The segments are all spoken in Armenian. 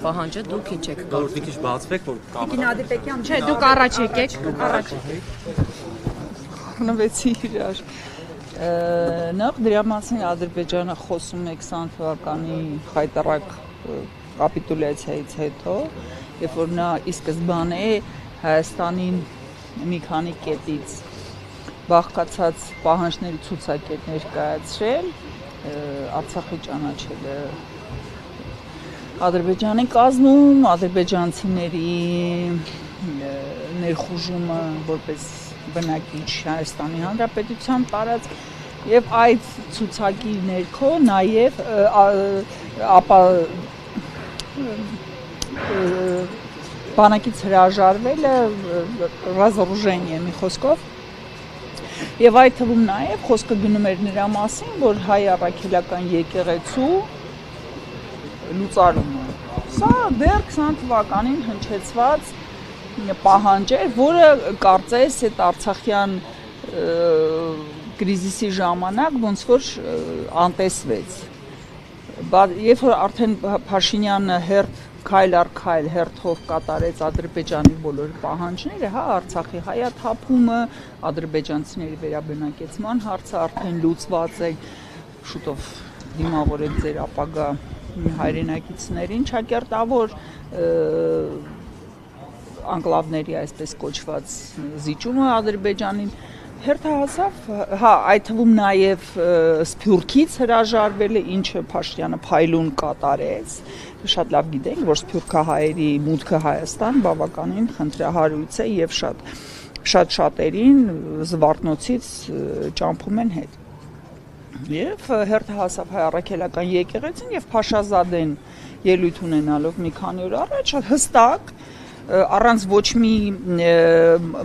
Պահանջը դուք ինչ եք Որ մի քիչ բացվեք, որ Գինադի Պեկյան Չէ, դուք առաջ եկեք, առաջ։ խնվեցի իրար։ Նախ դրա մասին Ադրբեջանը խոսում է 20 թվականի խայտարակ կապիտուլյացիայից հետո, երբ որ նա ի սկզբանե Հայաստանին մի քանի կետից բաղկացած պահանջների ցուցակետ ներկայացրել, Արցախի ճանաչելը Ադրբեջանի կազմում, ադրբեջանցիների ներխուժումը որպես բնակիչ Հայաստանի Հանրապետության տարածք եւ այդ ցուցակի ներքո նաեւ բանակից հրաժարվելը разоружение մի խոսքով եւ այդ թվում նաեւ խոսքը գնում էր նրա մասին, որ հայ առաքելական եկեղեցու լուծարումը։ Սա դեռ 20 թվականին հնչեցված պահանջ էր, որը կարծես այդ արցախյան կրիզիսի ժամանակ ոնց որ անտեսվեց։ Երբ որ արդեն Փաշինյանը քայլ առ քայլ հերթով կատարեց Ադրբեջանի բոլոր պահանջները, հա, Արցախի հայաթափումը, ադրբեջանցիների վերաբնակեցման հարցը արդեն լուծված է, շուտով դիմավորել ձեր ապագա հայրենակիցներին, ճակերտավոր անկլավների այսպես կոչված զիջումը Ադրբեջանին հերթահասավ, հա, այդ թվում նաև Սփյուռքից հրաժարվելը, ինչը Փաշինյանը փայլուն կատարեց, շատ լավ գիտենք, որ սփյուռքահայերի մուտքը Հայաստան բավականին խնդրահարույց է եւ շատերին Զվարթնոցից ճամփում են հետ։ Եվ հերթահասավ հայ առաքելական եկեղեցին եւ Փաշազադեն ելույթ ունենալով մի քանի օր առաջ հստակ առանց ոչ մի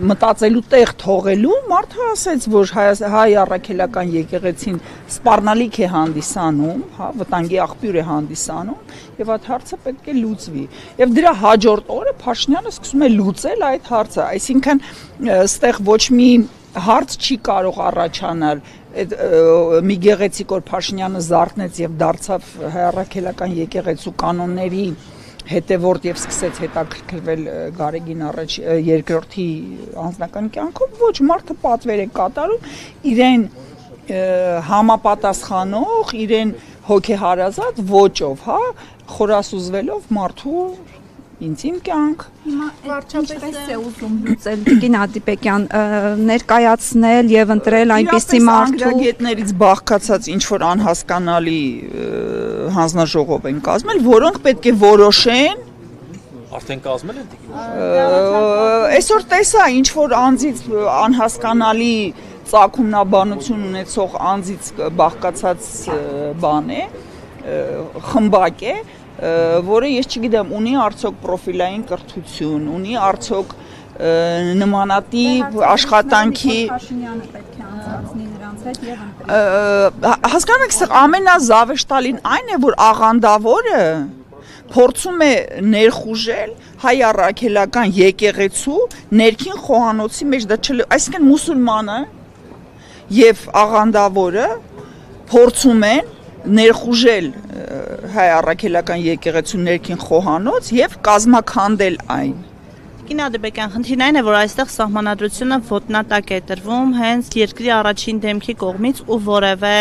մտածելու տեղ թողելու մարդը ասեց, որ հայ առաքելական եկեղեցին սպառնալիք է հանդիսանում, հա, վտանգի աղբյուր է հանդիսանում եւ այդ հարցը պետք է լուծվի։ Եվ դրա հաջորդ օրը Փաշինյանը սկսում է լուծել այդ հարցը, այսինքն այստեղ ոչ մի հարց չի կարող առաջանալ մի գեղեցիկ որ Փաշինյանը զարթնեց եւ դարձավ հայ առաքելական եկեղեցու կանոնների հետևորդ եւ սկսեց հետաքրքրվել Գարեգին երկրորդի անձնական կյանքով, ոչ մարդը պատվեր է կատարում իրեն համապատասխանող, իրեն հոգեհարազատ ոճով, հա, խորասուզվելով մարդու ինձ իմ կյանք Ինչպես է ուզում լուծել Գինադի Պեկյան ներկայացնել եւ ընտրել այնպիսի մարդու ծրագրագետներից բաղկացած ինչ որ անհասկանալի հանձնաժողով են կազմել, որոնք պետք է որոշեն արդեն կազմել են դիգին։ Այսօր տեսա ինչ որ անձից անհասկանալի ծագումնաբանություն ունեցող անձից բաղկացած բան է, խմբակ է, որը ես չգիտեմ ունի արդյոք պրոֆիլային կրթություն, ունի արդյոք նմանատիպ աշխատանքի Փաշինյանը պետք է անցկացնի նրանց հետ եւ ընտրի։ Հասկանաք, սա ամենազավեշտալին այն է, որ աղանդավորը փորձում է ներխուժել հայ առաքելական եկեղեցու ներքին խոհանոցի մեջ, դա այսինքն մուսուլմանը եւ աղանդավորը փորձում են ներխուժել հայ առաքելական եկեղեցու ներքին խոհանոց եւ կազմաքանդել այն։ Գինադի Պեկյան, խնդիրն այն է, որ այստեղ սահմանադրությունը ոտնատակ է տրվում հենց երկրի առաջին դեմքի կողմից ու որևէ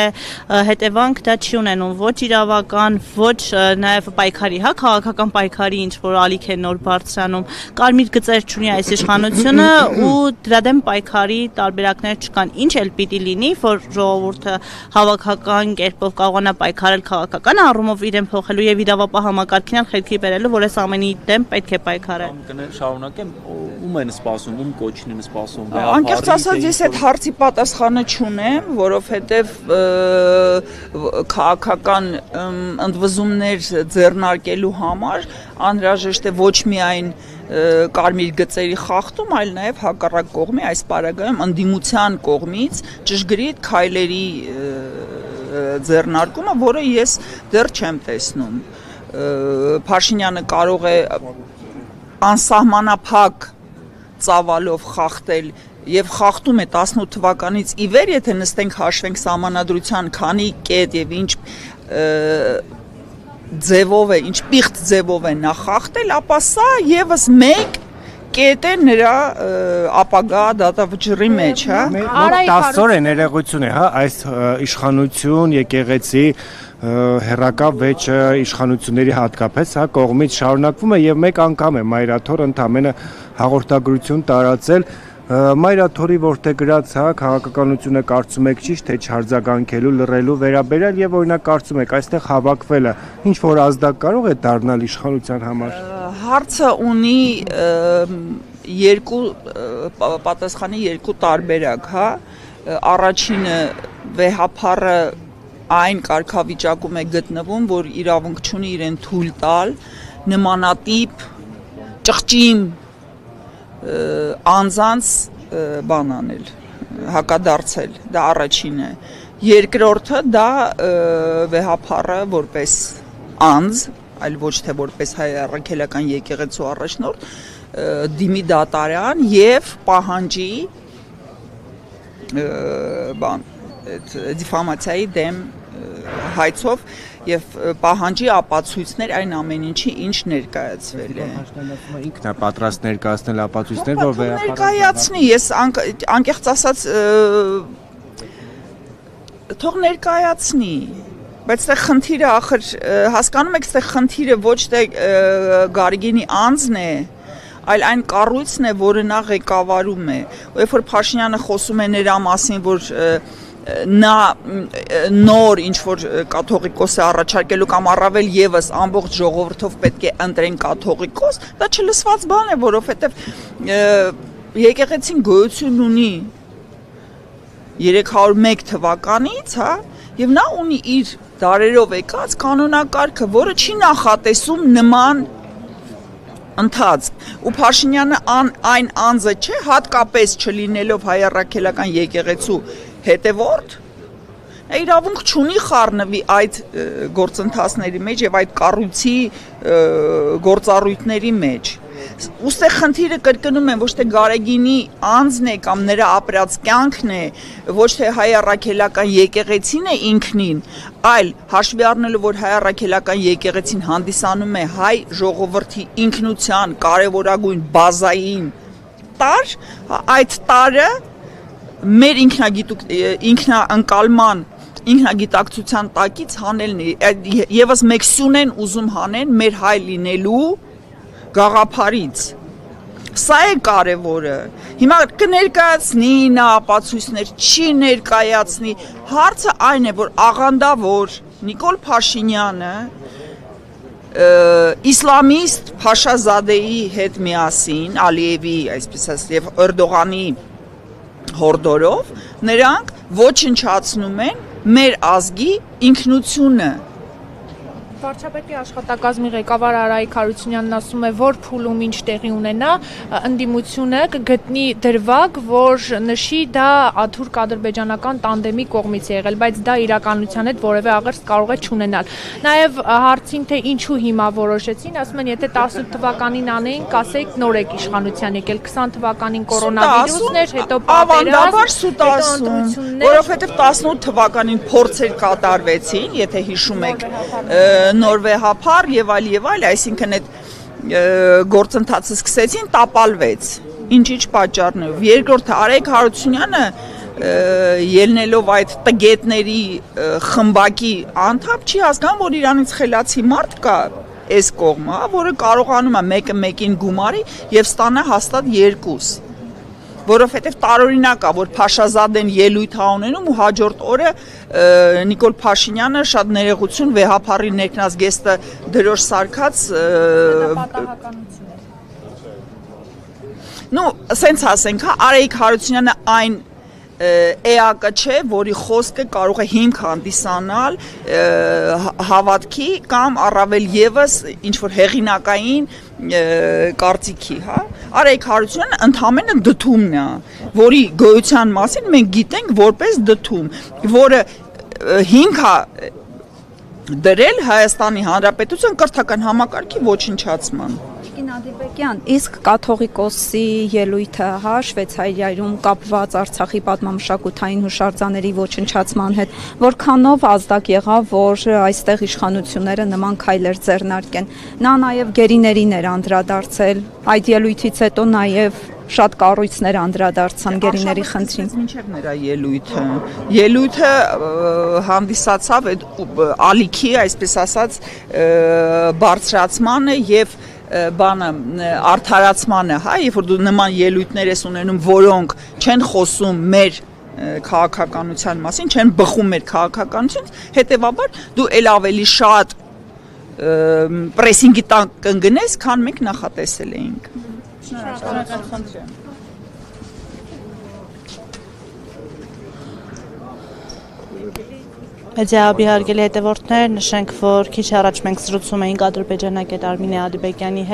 հետևանք դա չի ունենում, ոչ իրավական, ոչ նաև պայքարի, հա, քաղաքական պայքարի, ինչ որ ալիք է նոր բարձրանում, կարմիր գծեր չունի այս իշխանությունը ու դրա դեմ պայքարի տարբերակներ չկան, ինչ էլ պիտի լինի, որ ժողովուրդը հավաքական կերպով կարողանա պայքարել քաղաքական առումով իրեն փոխելու եւ իրավապահ համակարգին խելքի բերելու, որ այս ամենի դեմ պետք է պայքարել։ Ում են սպասում, ում կոչին են սպասում։ Անկեղծ ասած ես այդ հարցի պատասխանը չունեմ, որովհետև քաղաքական ընդվզումներ ձեռնարկելու համար անհրաժեշտ է ոչ միայն կարմիր գծերի խախտում, այլ նաև հակառակ կողմի այս պարագայում ընդդիմության կողմից ճշգրիտ քայլերի ձեռնարկումը, որը ես դեռ չեմ տեսնում։ Փաշինյանը կարող է անսահմանափակ ծավալով խախտել եւ խախտում է 18 թվականից ի վեր, եթե նստենք հաշվենք սահմանադրության քանի կետ եւ ինչ ձևով է, ինչ պիղծ ձևով է նա խախտել, ապա սա եւս մեկ կետ է նրա ապագա դատավճռի մեջ, հա։ 10 օր է ներողություն է, հա, այս իշխանություն, եկեղեցի հերակա վեճը իշխանությունների հատկապես, հա, կողմից շարունակվում է եւ մեկ անգամ է Մայրաթորը ընդամենը հաղորդագրություն տարածել Մայրաթորի որտեղ գրած, հա, քաղաքականությունը կարծում եք ճիշտ թե չարձագանքելու, լռելու վերաբերյալ եւ օրինակ կարծում եք այստեղ հավաքվելը ինչ որ ազդակ կարող է դառնալ իշխանության համար։ Հարցը ունի երկու պատասխանի երկու տարբերակ, հա։ Առաջինը վեհափառը այն կարգավիճակում է գտնվում, որ իրավունք չունի իրեն թույլ տալ նմանատիպ ճղճիմ անձանց բան անել, հակադարձել, դա առաջին է։ Երկրորդը դա վեհափառը որպես անձ, այլ ոչ թե որպես հայ առաքելական եկեղեցու առաջնորդ, դիմի դատարան եւ պահանջի բան դիֆամացիայի դեմ հայցով եւ պահանջի ապացույցներ այն ամեն ինչի ինչ ներկայացվել է։ Ինքն է պատրաստ ներկայացնել ապացույցներ, որ ներկայացնի, ես անկեղծ ասած թող ներկայացնի, բայց այստեղ խնդիրը ախր հասկանում եք, այստեղ խնդիրը ոչ թե Գարգինի անձն է, այլ այն կառույցն է, որը նա ղեկավարում է։ Երբ որ Փաշինյանը խոսում է նրա մասին, որ նա նոր ինչ որ կաթողիկոս է առաջարկելու կամ առավել եւս ամբողջ ժողովրդով պետք է ընտրեն կաթողիկոս, դա չլսված բան է, որովհետեւ եկեղեցին գոյություն ունի 301 թվականից, հա, եւ նա ունի իր դարերով եկած կանոնակարգը, որը չի նախատեսում նման ընթացք, ու Փաշինյանը այն անձը չէ, հատկապես չլինելով հայ առաքելական եկեղեցու հետևորդ, իրավունք չունի խառնվի այդ գործընթացների մեջ եւ այդ կառույցի գործառույթների մեջ։ Ուստեղ խնդիրը կրկնում եմ ոչ թե Գարեգինի անձն է կամ նրա ապրած կյանքն է, ոչ թե հայ առաքելական եկեղեցին է ինքնին, այլ հաշվի առնելով որ հայ առաքելական եկեղեցին հանդիսանում է հայ ժողովրդի ինքնության կարևորագույն բազային տար, այդ տարը մեր ինքնաընկալման ինքնագիտակցության տակից հանելն է, եւս մեկ սյուն են ուզում հանեն մեր հայ լինելու գաղափարից։ Սա է կարևորը։ Հիմա կներկայացնի նա ապացույցներ, չի ներկայացնի։ Հարցը այն է, որ աղանդավոր Նիկոլ Փաշինյանը իսլամիստ Փաշազադեի հետ միասին, Ալիևի, այսպես ասած, եւ Էրդողանի հորդորով նրանք ոչնչացնում են մեր ազգի ինքնությունը։ Վարչապետի աշխատակազմի ղեկավար Արայիկ Հարությունյանն ասում է, որ փուլում ինչ տեղի ունենա, ընդդիմությունը կգտնի դրվագ, որ նշի դա աթուրք ադրբեջանական տանդեմի կողմից է եղել, բայց դա իրականության հետ որևէ աղերս կարող է չունենալ։ Նաև հարցին թե ինչու հիմա որոշեցին, ասում են, եթե 18 թվականին անեին, կասեիք նոր եք իշխանության եկել, 20 թվականին կորոնավիրուսն էր, հետո պատերազմ, որովհետև 18 թվականին փորձեր կատարվեցին, եթե հիշում եք, նոր վեհափառ եւ այլ, այսինքն այդ գործընթացը սկսեցին, տապալվեց։ Ինչ պատճառներով։ Երկրորդը Արայիկ Հարությունյանը ելնելով այդ տգետների խմբակի անդամ չի հասկանում, որ իրանից խելացի մարդ կա այս կողմը, որը կարողանում է մեկը մեկին գումարի եւ ստանա հաստատ երկուս։ Որովհետև տարօրինակ է, որ Փաշազադեն ելույթ է ունենում ու հաջորդ օրը Նիկոլ Փաշինյանը շատ ներողություն վեհափառի ներքնած գեստը դրոշ սարքած նո, սենց ասենք, հա, Արայիկ Հարությունյանը այն էակը չէ, որի խոսքը կարող է հիմք հանդիսանալ հավատքի կամ առավել եւս ինչ որ հեղինակային կարծիքի, հա։ Արայիկ Հարությունյանը ընդհանրապես դդումն է, որի գոյության մասին մենք գիտենք որպես դդում, որը հիմք է դրել Հայաստանի Հանրապետության կրթական համակարգի ոչնչացման։ Տիկին Ադիբեկյան, իսկ կաթողիկոսի ելույթը Շվեյցարիայում կապված Արցախի պատմամշակութային հուշարձանների ոչնչացման հետ, որքանով ազդակ եղավ, որ այստեղ իշխանությունները նման քայլեր ձեռնարկեն։ Նա նաև գերիներին էր անդրադարձել, այդ ելույթից հետո նաև շատ կառույցներ անդրադարձան գերիների խնդրին։ Մինչև նրա ելույթը հանդիսացավ այդ ալիքի, այսպես ասած, բարձրացմանը եւ բանը արդարացմանը, հա, երբ որ դու նման ելույթներ ես ունենում, որոնք չեն խոսում մեր քաղաքականության մասին, չեն բխում մեր քաղաքականությունից, հետեւաբար դու ել ավելի շատ պրեսինգի տակ կընկնես, քան մենք նախատեսել էինք։ Մեդիայաբի հարգելի հետևորդներ, նշենք, որ քիչ առաջ մենք զրուցում էինք ադրբեջանագետ Արմինե Ադիբեկյանի հետ։